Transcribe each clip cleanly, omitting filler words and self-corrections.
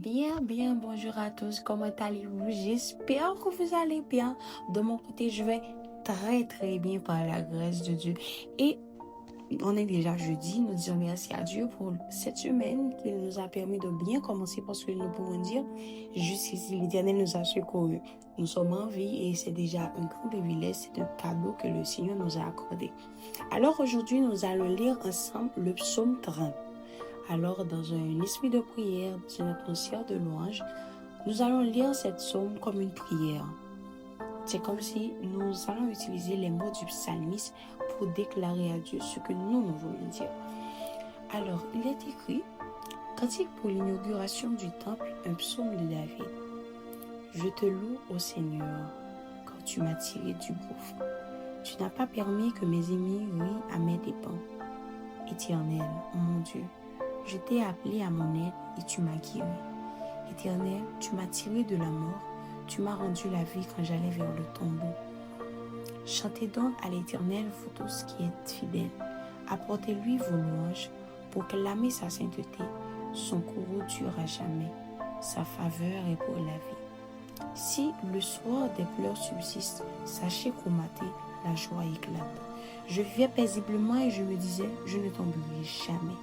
Bonjour à tous, comment allez-vous? J'espère que vous allez bien. De mon côté, je vais très bien par la grâce de Dieu. Et on est déjà jeudi, nous disons merci à Dieu pour cette semaine qu'il nous a permis de bien commencer parce que nous pouvons dire, jusqu'ici, l'Éternel nous a secourus. Nous sommes en vie et c'est déjà un grand privilège, c'est un cadeau que le Seigneur nous a accordé. Alors aujourd'hui, nous allons lire ensemble le psaume 30. Alors, dans un esprit de prière, dans une atmosphère de louange, nous allons lire cette psaume comme une prière. C'est comme si nous allons utiliser les mots du psalmiste pour déclarer à Dieu ce que nous voulons dire. Alors, il est écrit, cantique pour l'inauguration du temple, un psaume de David. Je te loue, ô Seigneur, quand tu m'as tiré du gouffre. Tu n'as pas permis que mes ennemis rient à mes dépens. Éternel, mon Dieu, je t'ai appelé à mon aide et tu m'as guéri. Éternel, tu m'as tiré de la mort, tu m'as rendu la vie quand j'allais vers le tombeau. Chantez donc à l'Éternel, vous tous qui êtes fidèles. Apportez-lui vos louanges pour clamer sa sainteté. Son courroux dure à jamais. Sa faveur est pour la vie. Si le soir des pleurs subsiste, sachez qu'au matin, la joie éclate. Je vivais paisiblement et je me disais, je ne tomberai jamais.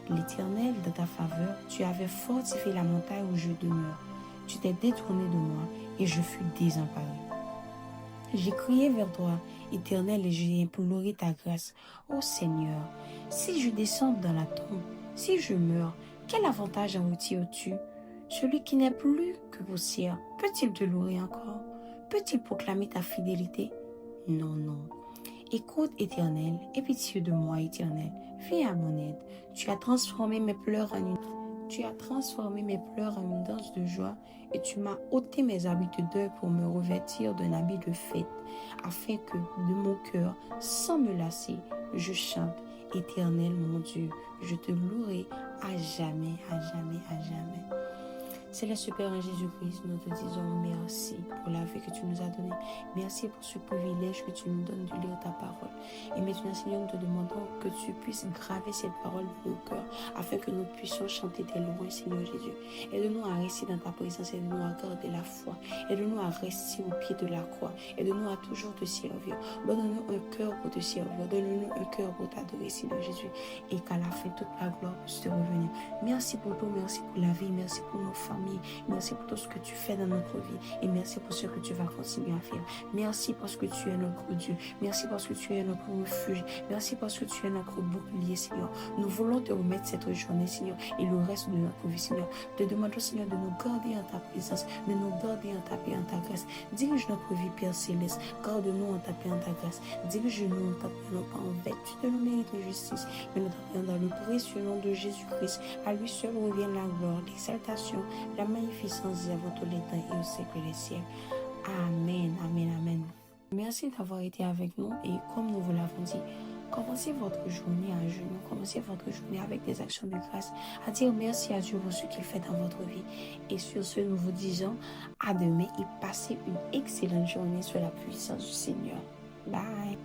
L'Éternel, dans ta faveur, tu avais fortifié la montagne où je demeure. Tu t'es détourné de moi et je fus désemparé. J'ai crié vers toi, Éternel, et j'ai imploré ta grâce. Ô Seigneur, si je descends dans la tombe, si je meurs, quel avantage en retires-tu? Celui qui n'est plus que poussière, peut-il te louer encore? Peut-il proclamer ta fidélité? Non. Écoute, Éternel, aie pitié de moi, Éternel. Viens à mon aide. Tu as transformé mes pleurs en une danse de joie et tu m'as ôté mes habits de deuil pour me revêtir d'un habit de fête, afin que de mon cœur, sans me lasser, je chante. Éternel, mon Dieu, je te louerai à jamais. Céleste Père en Jésus-Christ, nous te disons merci pour la vie que tu nous as donnée. Merci pour ce privilège que tu nous donnes de lire ta parole. Et maintenant, Seigneur, nous te demandons que tu puisses graver cette parole dans nos cœurs afin que nous puissions chanter tes louanges, Seigneur Jésus. Aide-nous à rester dans ta présence, aide-nous à garder la foi. Aide-nous à rester au pied de la croix. Aide-nous à toujours te servir. Donne-nous un cœur pour te servir. Donne-nous un cœur pour t'adorer, Seigneur Jésus. Et qu'à la fin, toute la gloire puisse te revenir. Merci pour tout, merci pour la vie, merci pour nos familles. Merci pour tout ce que tu fais dans notre vie et merci pour ce que tu vas continuer à faire. Merci parce que tu es notre Dieu. Merci parce que tu es notre refuge. Merci parce que tu es notre bouclier, Seigneur. Nous voulons te remettre cette journée, Seigneur, et le reste de notre vie, Seigneur. Te demandons, Seigneur, de nous garder en ta présence, de nous garder en ta paix, en ta grâce. Dirige notre vie, Père Céleste. Garde-nous en ta paix, en ta grâce. Dirige-nous en ta paix, non pas en vertu de nos mérites de justice, mais nous t'appelons dans le précieux nom de Jésus-Christ. À lui seul revient la gloire, l'exaltation, la magnificence avant tous les temps et au siècle des siècles. Amen. Merci d'avoir été avec nous et comme nous vous l'avons dit, commencez votre journée à genoux, commencez votre journée avec des actions de grâce, à dire merci à Dieu pour ce qu'il fait dans votre vie. Et sur ce, nous vous disons à demain et passez une excellente journée sous la puissance du Seigneur. Bye.